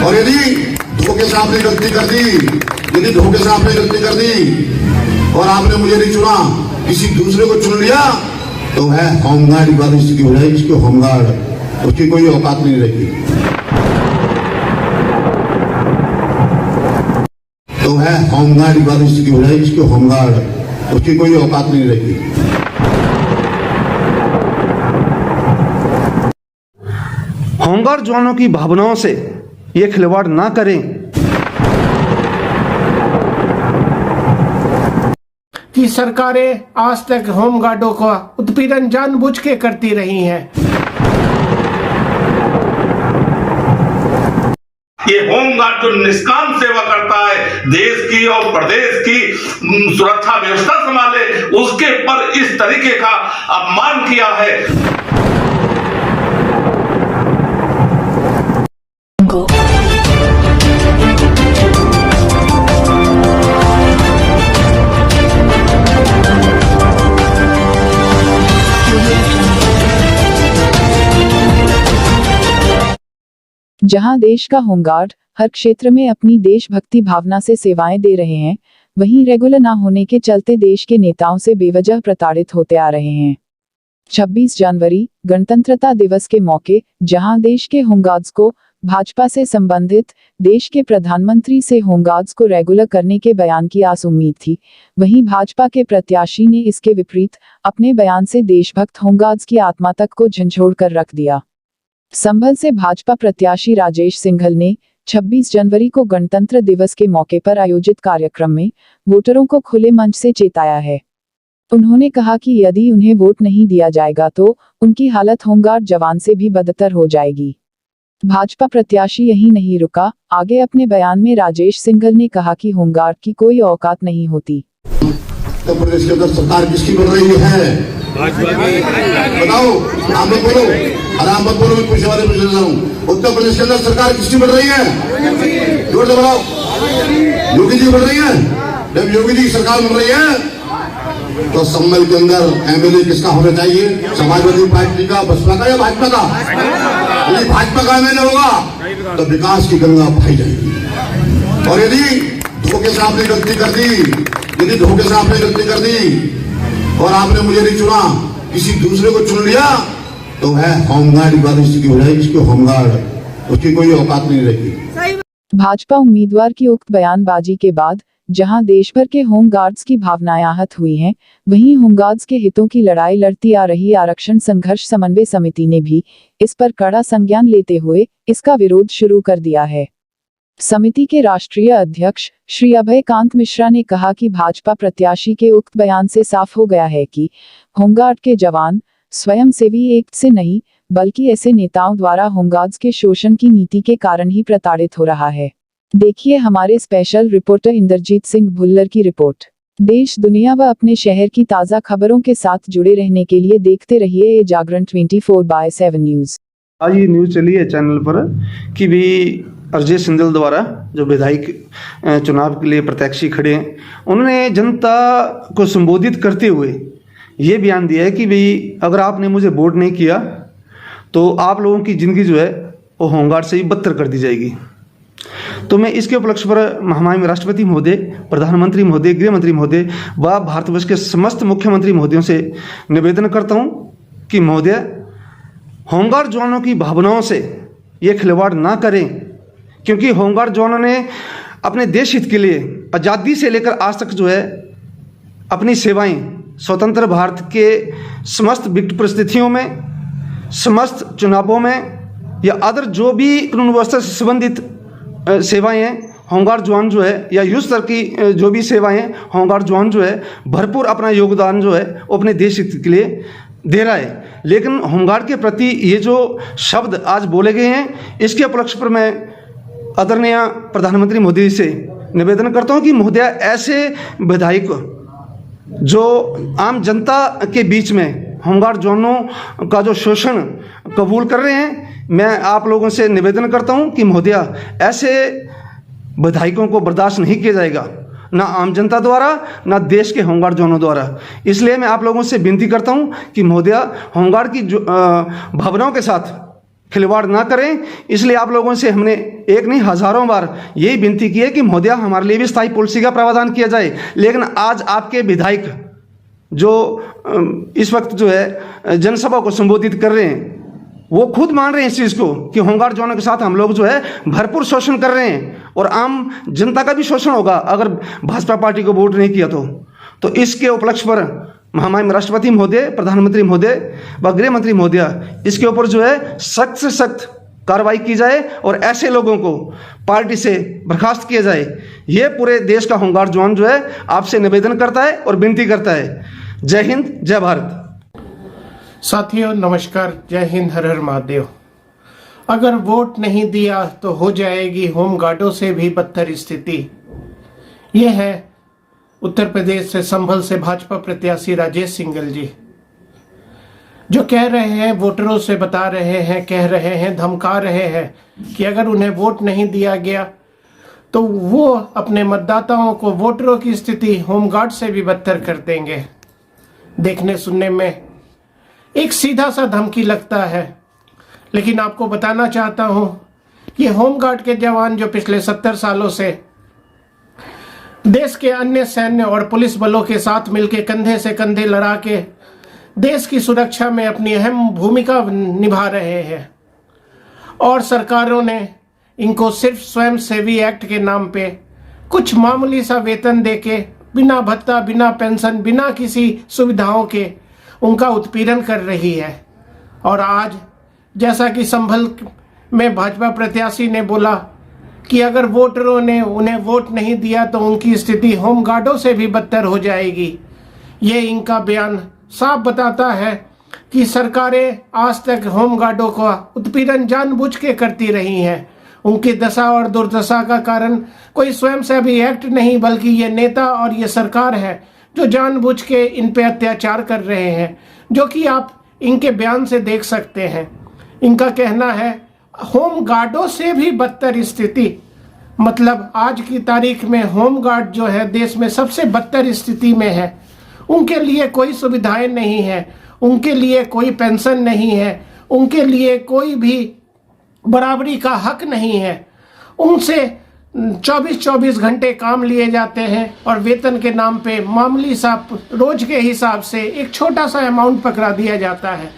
और यदि धोखे से आपने गलती कर दी और आपने मुझे नहीं चुना, किसी दूसरे को चुन लिया, तो है होमगार्ड की बात इसकी हो जाएगी। इसके होमगार्ड, उसकी कोई औकात नहीं रहेगी। तो है होमगार्ड की बात इसकी हो जाएगी। इसके होमगार्ड, उसकी कोई औकात नहीं रहेगी। होमगार्ड जवानों की भावनाओं से ये खिलवाड़ ना करें कि सरकारें आज तक होमगार्डों का उत्पीड़न जानबूझ के करती रही हैं। ये होमगार्ड जो निष्काम सेवा करता है, देश की और प्रदेश की सुरक्षा व्यवस्था संभाले, उसके पर इस तरीके का अपमान किया है। जहां देश का होमगार्ड हर क्षेत्र में अपनी देशभक्ति भावना से सेवाएं दे रहे हैं, वहीं रेगुलर ना होने के चलते देश के नेताओं से बेवजह प्रताड़ित होते आ रहे हैं। 26 जनवरी गणतंत्रता दिवस के मौके जहां देश के होमगार्ड्स को भाजपा से संबंधित देश के प्रधानमंत्री से होमगार्ड्स को रेगुलर करने के बयान की आस उम्मीद थी, वहीं भाजपा के प्रत्याशी ने इसके विपरीत अपने बयान से देशभक्त होमगार्ड्स की आत्मा तक को झंझोड़ कर रख दिया। संभल से भाजपा प्रत्याशी राजेश सिंघल ने 26 जनवरी को गणतंत्र दिवस के मौके पर आयोजित कार्यक्रम में वोटरों को खुले मंच से चेताया है। उन्होंने कहा कि यदि उन्हें वोट नहीं दिया जाएगा तो उनकी हालत होमगार्ड जवान से भी बदतर हो जाएगी। भाजपा प्रत्याशी यही नहीं रुका, आगे अपने बयान में राजेश सिंघल ने कहा कि होमगार्ड की कोई औकात नहीं होती। उत्तर प्रदेश के अंदर सरकार किसकी बन रही है? बताओ, आप मत बोलो, आराम मत बोलो, मैं पूछने वाले पूछ रहा हूँ। उत्तर प्रदेश के अंदर सरकार किसकी बन रही है? जोर से बताओ। योगी जी बन रही है। जब योगी जी की सरकार बन रही है तो संभल के अंदर एमएलए किसका होना चाहिए? समाजवादी पार्टी का, बसपा का या भाजपा का? यदि भाजपा का एमएलए होगा तो विकास की गंगा बहाई जाएगी। और यदि धोखे से आपने गलती कर दी और आपने मुझे नहीं चुना, किसी दूसरे को चुन लिया, तो है होमगार्ड की बात इसकी हो जाएगी। इसके होमगार्ड, उसकी कोई औकात नहीं रहेगी। भाजपा उम्मीदवार की उक्त बयानबाजी के बाद जहां देश भर के होमगार्ड्स की भावनाएं आहत हुई हैं, वहीं होमगार्ड्स के हितों की लड़ाई लड़ती आ रही आरक्षण संघर्ष समन्वय समिति ने भी इस पर कड़ा संज्ञान लेते हुए इसका विरोध शुरू कर दिया है। समिति के राष्ट्रीय अध्यक्ष श्री अभय कांत मिश्रा ने कहा कि भाजपा प्रत्याशी के उक्त बयान से साफ हो गया है कि होमगार्ड के जवान स्वयंसेवी एक्ट से नहीं, बल्कि ऐसे नेताओं द्वारा होमगार्ड्स के शोषण की नीति के कारण ही प्रताड़ित हो रहा है। देखिए हमारे स्पेशल रिपोर्टर इंद्रजीत सिंह भुल्लर की रिपोर्ट। देश, दुनिया व अपने शहर की ताज़ा खबरों के साथ जुड़े रहने के लिए देखते रहिए ये जागरण 24/7 न्यूज। आज ये न्यूज चली है चैनल पर कि भी राजेश सिंघल द्वारा जो विधायक चुनाव के लिए प्रत्याशी खड़े हैं, उन्होंने जनता को संबोधित करते हुए ये बयान दिया है कि भाई अगर आपने मुझे वोट नहीं किया तो आप लोगों की ज़िंदगी जो है वो होमगार्ड से ही बदतर कर दी जाएगी। तो मैं इसके उपलक्ष्य पर हमारे राष्ट्रपति महोदय, प्रधानमंत्री महोदय, गृह मंत्री महोदय व भारतवर्ष के समस्त मुख्यमंत्री महोदयों से निवेदन करता हूँ कि महोदय, होमगार्ड जवानों की भावनाओं से ये खिलवाड़ ना करें, क्योंकि होमगार्ड जवानों ने अपने देश हित के लिए आज़ादी से लेकर आज तक जो है अपनी सेवाएं स्वतंत्र भारत के समस्त विकट परिस्थितियों में, समस्त चुनावों में या अदर जो भी कानून व्यवस्था से संबंधित सेवाएं हैं, होमगार्ड जवान जो है या युद्ध स्तर की जो भी सेवाएं हैं, होमगार्ड जवान जो है भरपूर अपना योगदान जो है वो अपने देश हित के लिए दे रहा है। लेकिन होमगार्ड के प्रति ये जो शब्द आज बोले गए हैं, इसके उपलक्ष्य पर मैं आदरणीय प्रधानमंत्री मोदी से निवेदन करता हूं कि महोदय, ऐसे विधायक जो आम जनता के बीच में होमगार्ड जवानों का जो शोषण कबूल कर रहे हैं, मैं आप लोगों से निवेदन करता हूं कि महोदय, ऐसे विधायकों को बर्दाश्त नहीं किया जाएगा, ना आम जनता द्वारा, ना देश के होमगार्ड जवानों द्वारा। इसलिए मैं आप लोगों से विनती करता हूं कि महोदय, होमगार्ड की जो भावनाओं के साथ खिलवाड़ ना करें। इसलिए आप लोगों से हमने एक नहीं हज़ारों बार यही विनती की है कि महोदय हमारे लिए भी स्थायी पॉलिसी का प्रावधान किया जाए। लेकिन आज आपके विधायक जो इस वक्त जो है जनसभा को संबोधित कर रहे हैं, वो खुद मान रहे हैं इस चीज़ को कि होमगार्ड जवानों के साथ हम लोग जो है भरपूर शोषण कर रहे हैं और आम जनता का भी शोषण होगा अगर भाजपा पार्टी को वोट नहीं किया तो इसके उपलक्ष्य पर हमारे राष्ट्रपति महोदय, प्रधानमंत्री महोदय व गृह मंत्री महोदय इसके ऊपर जो है सख्त से सख्त कार्रवाई की जाए और ऐसे लोगों को पार्टी से बर्खास्त किया जाए। ये पूरे देश का होमगार्ड जवान जो है आपसे निवेदन करता है और विनती करता है। जय हिंद, जय भारत। साथियों नमस्कार, जय हिंद, हर हर महादेव। अगर वोट नहीं दिया तो हो जाएगी होमगार्डों से भी बदतर स्थिति। ये है उत्तर प्रदेश से संभल से भाजपा प्रत्याशी राजेश सिंघल जी, जो कह रहे हैं, वोटरों से बता रहे हैं, कह रहे हैं, धमका रहे हैं कि अगर उन्हें वोट नहीं दिया गया तो वो अपने मतदाताओं को, वोटरों की स्थिति होमगार्ड से भी बदतर कर देंगे। देखने सुनने में एक सीधा सा धमकी लगता है, लेकिन आपको बताना चाहता हूं ये होमगार्ड के जवान जो पिछले 70 सालों से देश के अन्य सैन्य और पुलिस बलों के साथ मिलकर कंधे से कंधे लड़ा के देश की सुरक्षा में अपनी अहम भूमिका निभा रहे हैं और सरकारों ने इनको सिर्फ स्वयं सेवी एक्ट के नाम पे कुछ मामूली सा वेतन देके, बिना भत्ता, बिना पेंशन, बिना किसी सुविधाओं के उनका उत्पीड़न कर रही है। और आज जैसा कि संभल में भाजपा प्रत्याशी ने बोला कि अगर वोटरों ने उन्हें वोट नहीं दिया तो उनकी स्थिति होमगार्डों से भी बदतर हो जाएगी। ये इनका बयान साफ बताता है कि सरकारें आज तक होमगार्डों का उत्पीड़न जानबूझ के करती रही हैं। उनकी दशा और दुर्दशा का कारण कोई स्वयंसेवी एक्ट नहीं, बल्कि ये नेता और ये सरकार है जो जानबूझ के इन पे अत्याचार कर रहे हैं, जो कि आप इनके बयान से देख सकते हैं। इनका कहना है होमगार्डों से भी बदतर स्थिति, मतलब आज की तारीख में होमगार्ड जो है देश में सबसे बदतर स्थिति में है। उनके लिए कोई सुविधाएं नहीं है, उनके लिए कोई पेंशन नहीं है, उनके लिए कोई भी बराबरी का हक नहीं है। उनसे 24-24 घंटे काम लिए जाते हैं और वेतन के नाम पे मामूली सा रोज के हिसाब से एक छोटा सा अमाउंट पकड़ा दिया जाता है।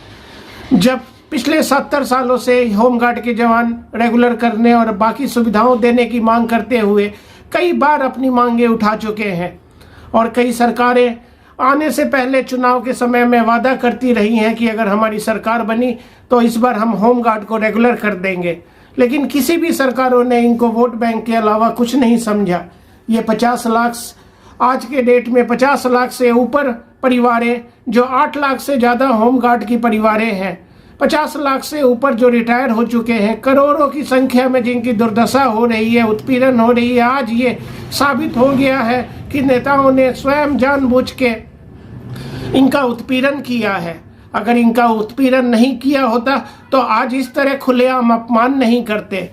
जब पिछले 70 सालों से होमगार्ड के जवान रेगुलर करने और बाकी सुविधाओं देने की मांग करते हुए कई बार अपनी मांगे उठा चुके हैं और कई सरकारें आने से पहले चुनाव के समय में वादा करती रही हैं कि अगर हमारी सरकार बनी तो इस बार हम होमगार्ड को रेगुलर कर देंगे, लेकिन किसी भी सरकारों ने इनको वोट बैंक के अलावा कुछ नहीं समझा। ये 50 लाख, आज के डेट में 50 लाख से ऊपर परिवारें, जो 8 लाख से ज़्यादा होमगार्ड की परिवारें हैं, 50 लाख से ऊपर जो रिटायर हो चुके हैं, करोड़ों की संख्या में जिनकी दुर्दशा हो रही है, उत्पीड़न हो रही है। आज ये साबित हो गया है कि नेताओं ने स्वयं जानबूझ के इनका उत्पीड़न किया है। अगर इनका उत्पीड़न नहीं किया होता तो आज इस तरह खुलेआम अपमान नहीं करते।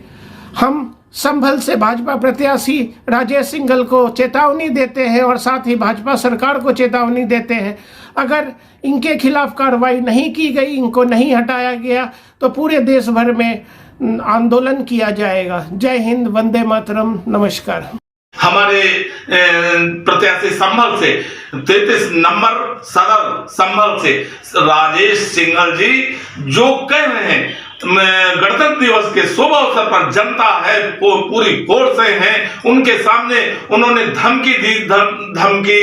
हम संभल से भाजपा प्रत्याशी राजेश सिंघल को चेतावनी देते हैं और साथ ही भाजपा सरकार को चेतावनी देते हैं, अगर इनके खिलाफ कार्रवाई नहीं की गई, इनको नहीं हटाया गया तो पूरे देश भर में आंदोलन किया जाएगा। जय हिंद, वंदे मातरम, नमस्कार। हमारे प्रत्याशी संभल से 33 नंबर सदर संभल से राजेश सिंघल जी जो कह रहे हैं गणतंत्र दिवस के शुभ अवसर पर जनता है पूरी फोर्स से हैं, उनके सामने उन्होंने धमकी दी, धमकी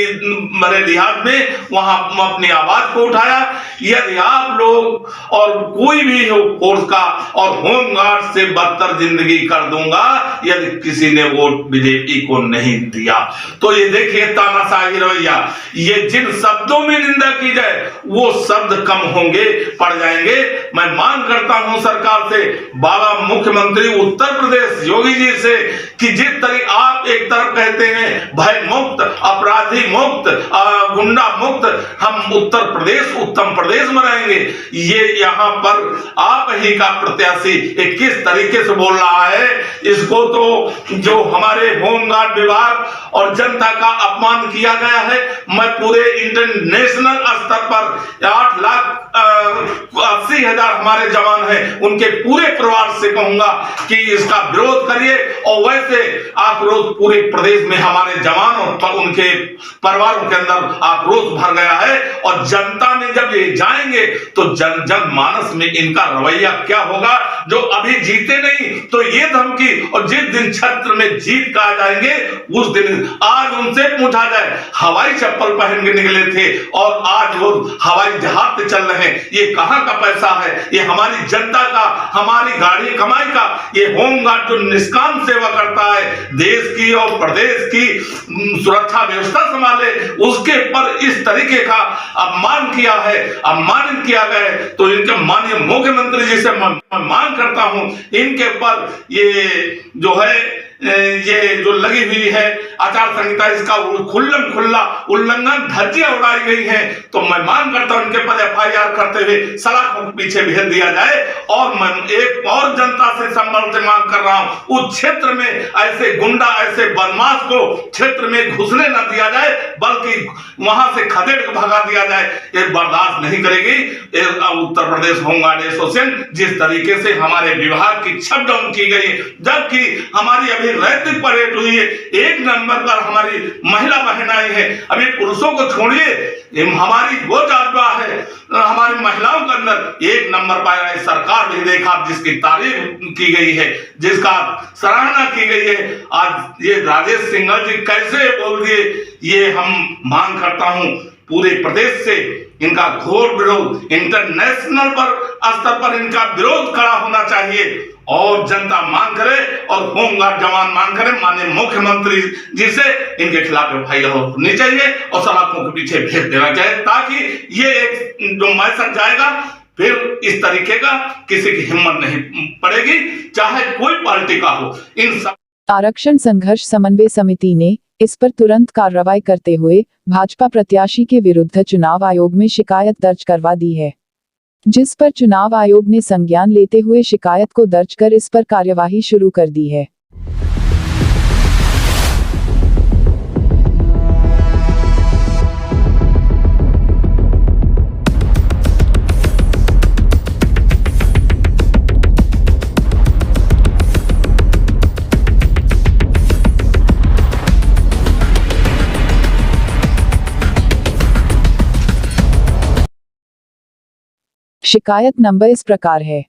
भरे लिहाज में वहां अपनी आवाज को उठाया। यदि आप लोग और कोई भी हो फोर्स का और होमगार्ड से बदतर जिंदगी कर दूंगा यदि किसी ने वोट बीजेपी को नहीं दिया। तो ये देखिए तानाशाही रवैया, ये जिन शब्दों में निंदा की जाए वो शब्द कम होंगे, पड़ जाएंगे। मैं मांग करता हूं सरकार से, बाबा मुख्यमंत्री उत्तर प्रदेश योगी जी से कि जिस तरह आप एक तरफ कहते हैं भय मुक्त, अपराधी मुक्त, गुंडा मुक्त, हम उत्तर प्रदेश उत्तम प्रदेश बनाएंगे, ये यहाँ पर आप ही का प्रत्याशी किस तरीके से बोल रहा है, इसको तो जो हमारे होमगार्ड विभाग और जनता का अपमान किया गया है। मैं पूरे इंटरनेशनल स्तर पर 8,80,000 हमारे जवान हैं, उनके पूरे परिवार से कहूंगा कि इसका विरोध करिए। और वैसे आक्रोश पूरे प्रदेश में हमारे जवान और उनके परिवारों के अंदर आक्रोश भर गया है। और जनता में जब ये जाएंगे तो जनमानस में इनका रवैया क्या होगा। जो अभी जीते नहीं तो ये धमकी, और जिस दिन क्षेत्र में जीत का आ जाएंगे उस दिन आज उनसे पूछा जाए, हवाई चप्पल पहन के निकले थे और आज वो हवाई जहाज पे चल रहे हैं, ये कहां का पैसा है? ये हमारी जनता का, हमारी गाड़ी कमाई का। ये होमगार्ड जो निष्काम सेवा करता है, देश की और प्रदेश की सुरक्षा व्यवस्था संभाले, उसके पर इस तरीके का अपमान किया है, अपमानित किया गया है। तो इनके माननीय मुख्यमंत्री जी से मैं मांग करता हूं, इनके पर ये जो है ये जो लगी हुई है आचार संहिता, इसका खुल्लम खुल्ला उल्लंघन, धज्जियां उड़ाई गई हैं। तो मैं मांग करता हूं इनके पर FIR करते हुए सलाखों के पीछे भेज दिया जाए। और मैं एक और जनता से संबल से मांग कर रहा हूं, उस क्षेत्र में ऐसे गुंडा, ऐसे बदमाश को क्षेत्र में घुसने न दिया जाए, बल्कि वहां से खदेड़ के भगा दिया जाए। ये बर्दाश्त नहीं करेगी उत्तर प्रदेश होमगार्ड एसोसिएशन, जिस तरीके से हमारे विभाग की शटडाउन की गई, जबकि हमारी अभी रैतिक परेड हुई है, 1 नंबर पर हमारी महिला बहन आई है। अभी पुरुषों को छोड़िए, हमारी वो जज्बा है हमारी महिलाओं के अंदर 1 नंबर पर सरकार भी देखा, जिसकी तारीफ की गई है, जिसका सराहना की गई है। आज ये राजेश सिंघल जी कैसे बोल दिए, ये हम मांग करता हूं पूरे प्रदेश से इनका घोर विरोध, इंटरनेशनल स्तर पर इनका विरोध खड़ा होना चाहिए। और जनता मांग करे और होमगार्ड जवान मांग करे, माननीय मुख्यमंत्री जी से इनके खिलाफ FIR होनी चाहिए और सलाखों के पीछे भेज देना चाहिए, ताकि ये एक जो मैसेज जाएगा, फिर इस तरीके का किसी की हिम्मत नहीं पड़ेगी, चाहे कोई पार्टी का हो। इन सब आरक्षण संघर्ष समन्वय समिति ने इस पर तुरंत कार्रवाई करते हुए भाजपा प्रत्याशी के विरुद्ध चुनाव आयोग में शिकायत दर्ज करवा दी है, जिस पर चुनाव आयोग ने संज्ञान लेते हुए शिकायत को दर्ज कर इस पर कार्यवाही शुरू कर दी है। शिकायत नंबर इस प्रकार है।